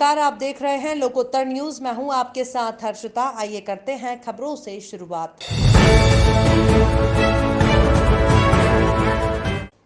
नमस्कार, आप देख रहे हैं लोकोत्तर न्यूज। मैं हूं आपके साथ हर्षिता। आइए करते हैं खबरों से शुरुआत।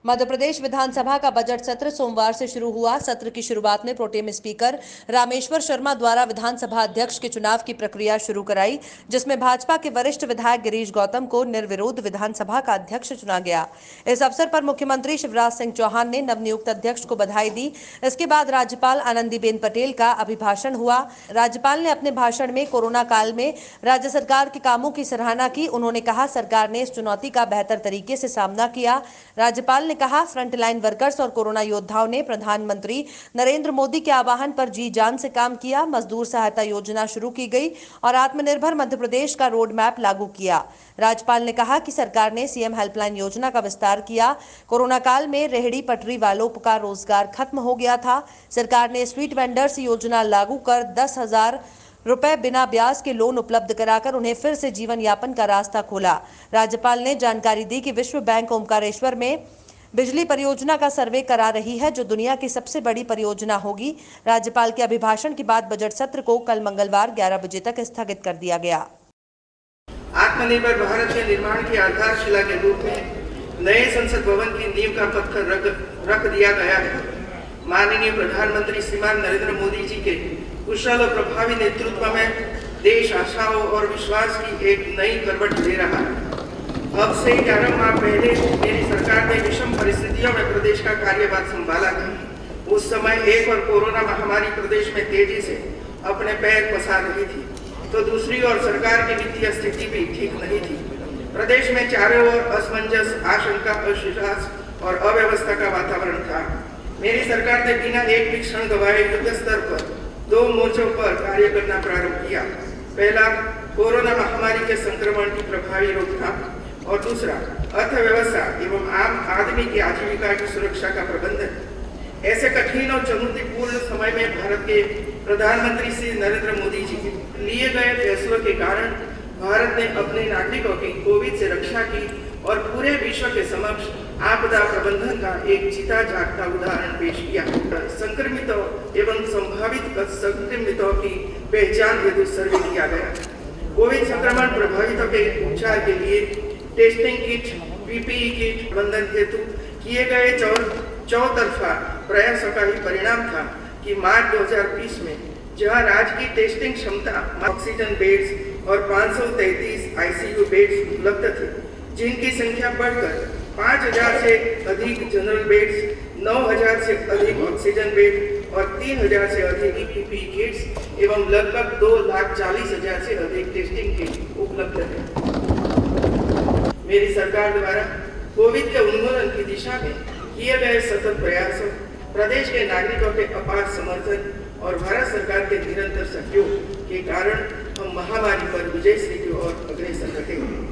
मध्य प्रदेश विधानसभा का बजट सत्र सोमवार से शुरू हुआ। सत्र की शुरुआत में प्रोटेम स्पीकर रामेश्वर शर्मा द्वारा विधानसभा अध्यक्ष के चुनाव की प्रक्रिया शुरू कराई, जिसमें भाजपा के वरिष्ठ विधायक गिरीश गौतम को निर्विरोध विधानसभा का अध्यक्ष चुना गया। इस अवसर पर मुख्यमंत्री शिवराज सिंह चौहान ने नवनियुक्त अध्यक्ष को बधाई दी। इसके बाद राज्यपाल आनंदीबेन पटेल का अभिभाषण हुआ। राज्यपाल ने अपने भाषण में कोरोना काल में राज्य सरकार के कामों की सराहना की। उन्होंने कहा, सरकार ने इस चुनौती का बेहतर तरीके से सामना किया। राज्यपाल ने कहा, फ्रंटलाइन वर्कर्स और कोरोना योद्धाओं ने प्रधानमंत्री नरेंद्र मोदी के आह्वान पर जी जान से काम किया। मजदूर सहायता योजना शुरू की गई और आत्मनिर्भर मध्य प्रदेश का रोड मैप लागू किया। राज्यपाल ने कहा कि सरकार ने सीएम हेल्पलाइन योजना का विस्तार किया। कोरोना काल में रेहड़ी पटरी वालों का रोजगार खत्म हो गया था। सरकार ने स्ट्रीट वेंडर्स योजना लागू कर 10,000 रुपए बिना ब्याज के लोन उपलब्ध कराकर उन्हें फिर से जीवन यापन का रास्ता खोला। राज्यपाल ने जानकारी दी कि विश्व बैंक ओमकारेश्वर में बिजली परियोजना का सर्वे करा रही है, जो दुनिया की सबसे बड़ी परियोजना होगी। राज्यपाल के अभिभाषण के बाद बजट सत्र को कल मंगलवार 11 बजे तक स्थगित कर दिया गया। आत्मनिर्भर भारत के निर्माण की आधारशिला के रूप में नए संसद भवन की नींव का पत्थर रख दिया गया है। माननीय प्रधानमंत्री श्रीमान नरेंद्र मोदी जी के कुशल और प्रभावी नेतृत्व में देश आशाओं और विश्वास की एक नई करवट ले रहा है। अब से 11 माह पहले मेरी सरकार ने विषम परिस्थितियों में प्रदेश का कार्यभार संभाला था। उस समय एक और कोरोना महामारी प्रदेश में तेजी से अपने पैर पसार रही थी, तो दूसरी ओर सरकार की वित्तीय स्थिति भी ठीक नहीं थी। प्रदेश में चारों ओर असमंजस, आशंका, अविश्वास और अव्यवस्था का वातावरण था। मेरी सरकार ने बिना एक भी क्षण गवाए युद्ध स्तर पर 2 मोर्चों पर कार्य करना प्रारंभ किया। पहला, कोरोना महामारी के संक्रमण की प्रभावी रोकथाम और दूसरा, अर्थव्यवस्था एवं आम आदमी की आजीविका की सुरक्षा का प्रबंधन। ऐसे कठिन और चुनौतीपूर्ण समय में भारत के प्रधानमंत्री श्री नरेंद्र मोदी जी के लिए गए फैसलों के कारण भारत ने अपने नागरिकों की कोविड से रक्षा की और पूरे विश्व के समक्ष आपदा प्रबंधन का एक जीता जागता उदाहरण पेश किया। संक्रमितों एवं संभावित संक्रमितों की पहचान हेतु सर्वे किया गया। कोविड संक्रमण प्रभावितों के उपचार के लिए टेस्टिंग किट, पीपीई किट प्रबंधन हेतु किए गए चौतरफा प्रयासों का ही परिणाम था कि मार्च 2020 में जहां राज्य की टेस्टिंग क्षमता ऑक्सीजन बेड्स और 533 आईसीयू बेड्स उपलब्ध थे, जिनकी संख्या बढ़कर 5,000 से अधिक जनरल बेड्स, 9,000 से अधिक ऑक्सीजन बेड और 3,000 से अधिक पीपीई किट्स एवं लगभग 2,40,000 से अधिक टेस्टिंग किट उपलब्ध है। मेरी सरकार द्वारा कोविड के उन्मूलन की दिशा में किए गए सतत प्रयासों, प्रदेश के नागरिकों के अपार समर्थन और भारत सरकार के निरंतर सहयोग के कारण हम महामारी पर विजयश्री की ओर अग्रसर रहेंगे।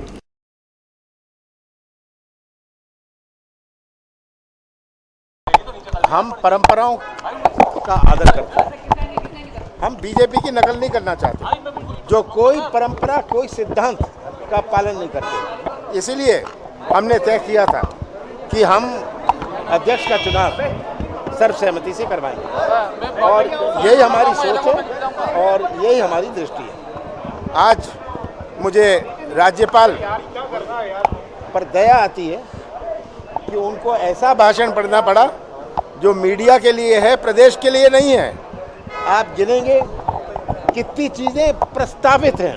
हम परंपराओं का आदर करते हैं। हम बीजेपी की नकल नहीं करना चाहते, जो कोई परंपरा, कोई सिद्धांत का पालन नहीं करते। इसीलिए हमने तय किया था कि हम अध्यक्ष का चुनाव सर्वसहमति से करवाएंगे और यही हमारी सोच है और यही हमारी दृष्टि है। आज मुझे राज्यपाल पर दया आती है कि उनको ऐसा भाषण पढ़ना पड़ा जो मीडिया के लिए है, प्रदेश के लिए नहीं है। आप गिनेंगे कितनी चीज़ें प्रस्तावित हैं।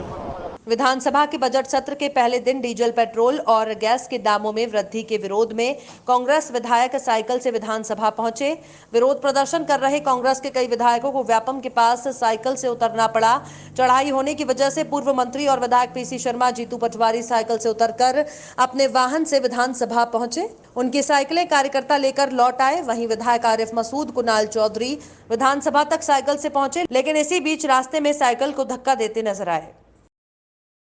विधानसभा के बजट सत्र के पहले दिन डीजल, पेट्रोल और गैस के दामों में वृद्धि के विरोध में कांग्रेस विधायक साइकिल से विधानसभा पहुंचे। विरोध प्रदर्शन कर रहे कांग्रेस के कई विधायकों को व्यापम के पास साइकिल से उतरना पड़ा। चढ़ाई होने की वजह से पूर्व मंत्री और विधायक पीसी शर्मा, जीतू पटवारी साइकिल से उतरकर अपने वाहन से विधानसभा पहुंचे। उनकी साइकिलें कार्यकर्ता लेकर लौट आए। वहीं विधायक आरिफ मसूद, कुणाल चौधरी विधानसभा तक साइकिल से पहुंचे, लेकिन इसी बीच रास्ते में साइकिल को धक्का देते नजर आए।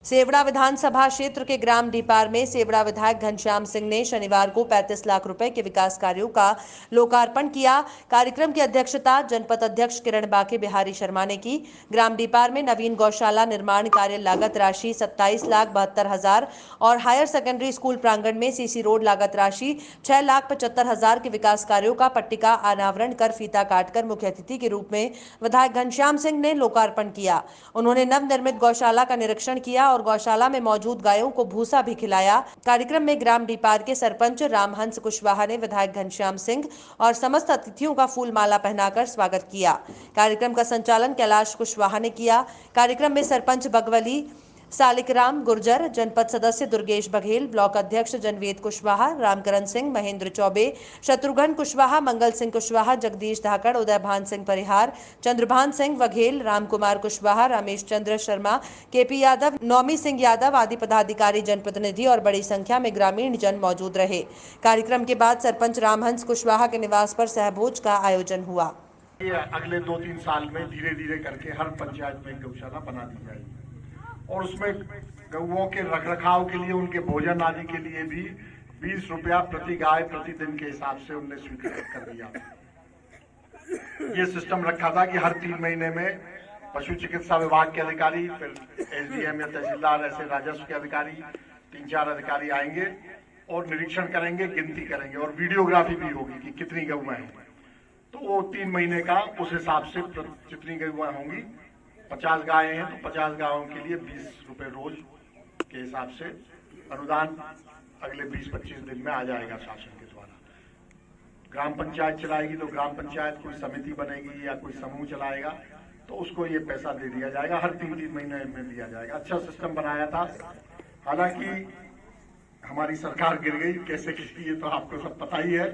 सेवड़ा विधानसभा क्षेत्र के ग्राम डीपार में सेवड़ा विधायक घनश्याम सिंह ने शनिवार को 35 लाख रुपए के विकास कार्यों का लोकार्पण किया। कार्यक्रम की अध्यक्षता जनपद अध्यक्ष किरण बाके बिहारी शर्मा ने की। ग्राम डीपार में नवीन गौशाला निर्माण कार्य लागत राशि 27,72,000 और हायर सेकेंडरी स्कूल प्रांगण में सीसी रोड लागत राशि 6,75,000 के विकास कार्यों का पट्टिका अनावरण कर फीता काटकर मुख्य अतिथि के रूप में विधायक घनश्याम सिंह ने लोकार्पण किया। उन्होंने नवनिर्मित गौशाला का निरीक्षण किया और गौशाला में मौजूद गायों को भूसा भी खिलाया। कार्यक्रम में ग्राम डीपार के सरपंच रामहंस कुशवाहा ने विधायक घनश्याम सिंह और समस्त अतिथियों का फूल माला पहनाकर स्वागत किया। कार्यक्रम का संचालन कैलाश कुशवाहा ने किया। कार्यक्रम में सरपंच बगवली सालिकराम गुर्जर, जनपद सदस्य दुर्गेश बघेल, ब्लॉक अध्यक्ष जनवेद कुशवाहा, रामकरण सिंह, महेंद्र चौबे, शत्रुघ्न कुशवाहा, मंगल सिंह कुशवाहा, जगदीश धाकड़, उदयभान सिंह परिहार, चंद्रभान सिंह बघेल, रामकुमार कुशवाहा, रमेश चंद्र शर्मा, केपी यादव, नौमी सिंह यादव आदि पदाधिकारी, जनप्रतिनिधि और बड़ी संख्या में ग्रामीण जन मौजूद रहे। कार्यक्रम के बाद सरपंच रामहंस कुशवाहा के निवास पर सहभोज का आयोजन हुआ। अगले 2-3 साल में धीरे धीरे करके हर पंचायत में गौशाला बना दी जाएगी और उसमें गौओं के रखरखाव के लिए, उनके भोजन आदि के लिए भी 20 रुपया प्रति गाय प्रतिदिन के हिसाब से उनने स्वीकृत कर दिया। ये सिस्टम रखा था कि हर 3 महीने में पशु चिकित्सा विभाग के अधिकारी, फिर एसडीएम या तहसीलदार, ऐसे राजस्व के अधिकारी 3-4 अधिकारी आएंगे और निरीक्षण करेंगे, गिनती करेंगे और वीडियोग्राफी भी होगी कि कितनी गौएं हैं। तो वो 3 महीने का उस हिसाब से जितनी गौएं होंगी, 50 गायें हैं तो 50 गायों के लिए 20 रुपए रोज के हिसाब से अनुदान अगले 20-25 दिन में आ जाएगा शासन के द्वारा। ग्राम पंचायत चलाएगी तो ग्राम पंचायत कोई समिति बनेगी या कोई समूह चलाएगा तो उसको ये पैसा दे दिया जाएगा, हर 3-3 महीने में दिया जाएगा। अच्छा सिस्टम बनाया था। हालांकि हमारी सरकार गिर गई, कैसे गिरी ये तो आपको सब पता ही है,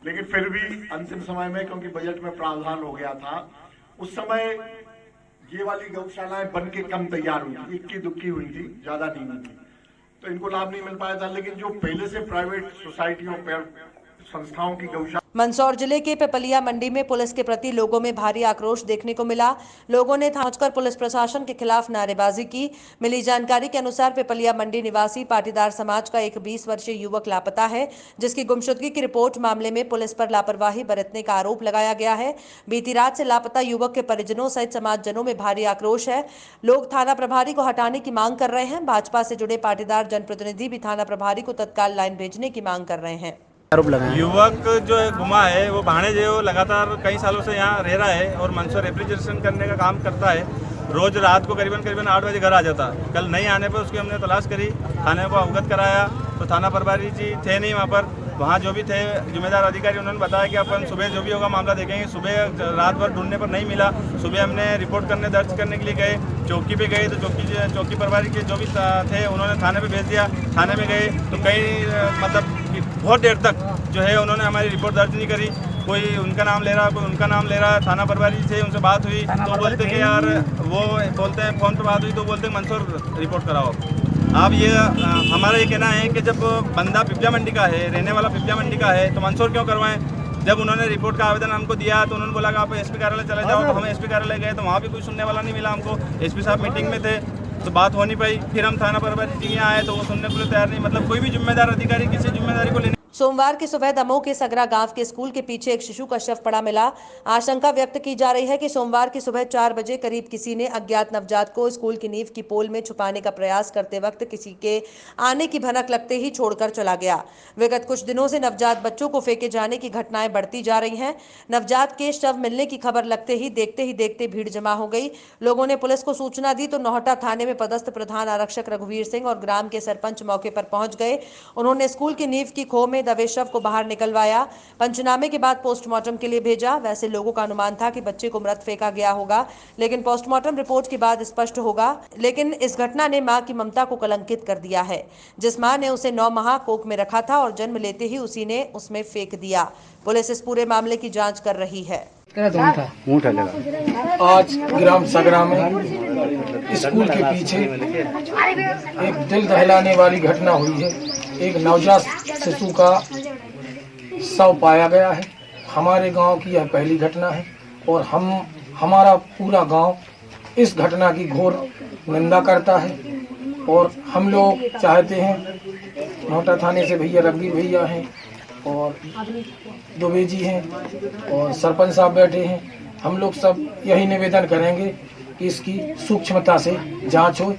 लेकिन फिर भी अंतिम समय में, क्योंकि बजट में प्रावधान हो गया था, उस समय ये वाली गौशालाएं बन के कम तैयार हुई थी, इक्की दुक्की हुई थी, ज्यादा नहीं हुई थी, तो इनको लाभ नहीं मिल पाया था। लेकिन जो पहले से प्राइवेट सोसाइटियों पर संस्थाओं की गौशाला। मंदसौर जिले के पिपलिया मंडी में पुलिस के प्रति लोगों में भारी आक्रोश देखने को मिला। लोगों ने पहुंचकर पुलिस प्रशासन के खिलाफ नारेबाजी की। मिली जानकारी के अनुसार पिपलिया मंडी निवासी पाटीदार समाज का एक 20 वर्षीय युवक लापता है, जिसकी गुमशुदगी की रिपोर्ट मामले में पुलिस पर लापरवाही बरतने का आरोप लगाया गया है। बीती रात से लापता युवक के परिजनों सहित समाजजनों में भारी आक्रोश है। लोग थाना प्रभारी को हटाने की मांग कर रहे हैं। भाजपा से जुड़े पाटीदार जनप्रतिनिधि भी थाना प्रभारी को तत्काल लाइन भेजने की मांग कर रहे हैं। युवक जो गुमा है वो भाणे जो लगातार कई सालों से यहाँ रह रहा है और मंदसौर रेफ्रिजरेशन करने का काम करता है। रोज रात को करीबन 8 बजे घर आ जाता। कल नहीं आने पर उसकी हमने तलाश करी, थाने को अवगत कराया तो थाना प्रभारी जी थे नहीं वहाँ पर। वहाँ जो भी थे जिम्मेदार अधिकारी, उन्होंने बताया कि अपन सुबह जो भी होगा मामला देखेंगे। सुबह रात भर ढूंढने पर नहीं मिला। सुबह हमने रिपोर्ट दर्ज करने के लिए गए, चौकी पे गए तो चौकी प्रभारी के जो भी थे उन्होंने थाने पे भेज दिया। थाने में गए तो कई मतलब बहुत देर तक जो है उन्होंने हमारी रिपोर्ट दर्ज नहीं करी। कोई उनका नाम ले रहा, कोई उनका नाम ले रहा। थाना प्रभारी से उनसे बात हुई तो बोलते कि यार वो बोलते हैं, फ़ोन पर बात हुई तो बोलते हैं मंदसौर रिपोर्ट कराओ। अब ये हमारा ये कहना है कि जब बंदा पिपलिया मंडी का है, रहने वाला पिपलिया मंडी का है, तो मंदसौर क्यों करवाएं। जब उन्होंने रिपोर्ट का आवेदन हमको दिया तो उन्होंने बोला कि आप एसपी कार्यालय चले जाओ। तो हम एसपी कार्यालय गए तो वहाँ भी कोई सुनने वाला नहीं मिला हमको। एसपी साहब मीटिंग में थे तो बात हो नहीं पाई। फिर हम थाना प्रभारी जी यहाँ आए तो वो सुनने के लिए तैयार नहीं। मतलब कोई भी जिम्मेदार अधिकारी किसी जिम्मेदारी को लेने। सोमवार की सुबह दमोह के सगरा गांव के स्कूल के पीछे एक शिशु का शव पड़ा मिला। आशंका व्यक्त की जा रही है कि सोमवार की सुबह 4 बजे करीब किसी ने अज्ञात नवजात को स्कूल की नींव की पोल में छुपाने का प्रयास करते वक्त किसी के आने की भनक लगते ही छोड़कर चला गया। विगत कुछ दिनों से नवजात बच्चों को फेंके जाने की घटनाएं बढ़ती जा रही हैं। नवजात के शव मिलने की खबर लगते ही देखते भीड़ जमा हो गई। लोगों ने पुलिस को सूचना दी तो नौहटा थाने में पदस्थ प्रधान आरक्षक रघुवीर सिंह और ग्राम के सरपंच मौके पर पहुंच गए। उन्होंने स्कूल की नींव की खो में दबे शव को बाहर निकलवाया। पंचनामे के बाद पोस्टमार्टम के लिए भेजा। वैसे लोगों का अनुमान था कि बच्चे को मृत फेंका गया होगा, लेकिन पोस्टमार्टम रिपोर्ट के बाद स्पष्ट होगा। लेकिन इस घटना ने मां की ममता को कलंकित कर दिया है। जिस मां ने उसे 9 माह कोख में रखा था और जन्म लेते ही उसी ने उसमें फेंक दिया। पुलिस इस पूरे मामले की जांच कर रही है। आज ग्राम सगरा में स्कूल के पीछे एक दिल दहलाने वाली घटना हुई है। एक नवजात शिशु का शव पाया गया है। हमारे गांव की यह पहली घटना है और हमारा पूरा गांव इस घटना की घोर निंदा करता है। और हम लोग चाहते हैं, नोटा थाने से भैया रघुवीर भैया हैं और दुबे जी हैं और सरपंच साहब बैठे हैं, हम लोग सब यही निवेदन करेंगे कि इसकी सूक्ष्मता से जांच हो,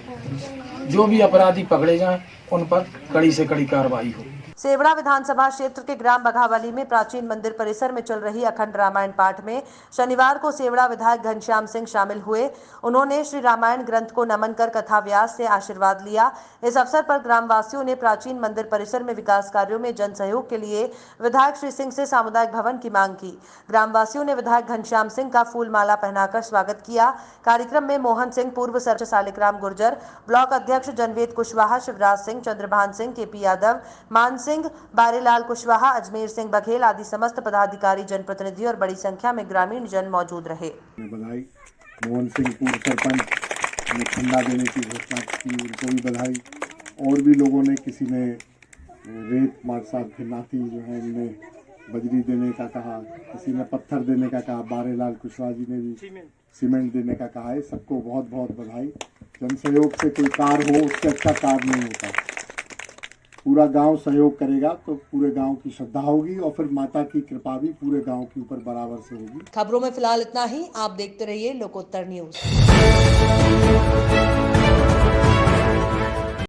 जो भी अपराधी पकड़े जाएं उन पर कड़ी से कड़ी कार्रवाई हो। सेवड़ा विधानसभा क्षेत्र के ग्राम बघावली में प्राचीन मंदिर परिसर में चल रही अखंड रामायण पाठ में शनिवार को सेवड़ा विधायक घनश्याम सिंह शामिल हुए। उन्होंने श्री रामायण ग्रंथ को नमन कर कथा व्यास से आशीर्वाद लिया। इस अवसर पर ग्रामवासियों ने प्राचीन मंदिर परिसर में विकास कार्यों में जन सहयोग के लिए विधायक श्री सिंह से सामुदायिक भवन की मांग की। ग्रामवासियों ने विधायक घनश्याम सिंह का फूल माला पहनाकर स्वागत किया। कार्यक्रम में मोहन सिंह, पूर्व सरपंच सालिकराम गुर्जर, ब्लॉक अध्यक्ष जनवेद कुशवाहा, शिवराज सिंह, चंद्रभान सिंह, केपी यादव, मान सिंह, बारेलाल कुशवाहा, अजमेर सिंह बघेल आदि समस्त पदाधिकारी, जनप्रतिनिधि और बड़ी संख्या में ग्रामीण जन मौजूद रहे। बधाई। मोहन सिंह पूर्व सरपंच ने खंडा देने की घोषणा की, उनको भी बधाई। और भी लोगों ने, किसी ने रेत मारसाद फिरनाती जो है इनमें बजरी देने का कहा, किसी ने पत्थर देने का कहा, बारेलाल कुशवाहा जी ने भी सीमेंट देने का कहा है। सबको बहुत बहुत बधाई। जन सहयोग से कोई कार्य हो उससे अच्छा कार्य नहीं होता। पूरा गांव सहयोग करेगा तो पूरे गांव की श्रद्धा होगी और फिर माता की कृपा भी पूरे गांव के ऊपर बराबर से होगी। खबरों में फिलहाल इतना ही। आप देखते रहिए लोकोत्तर न्यूज।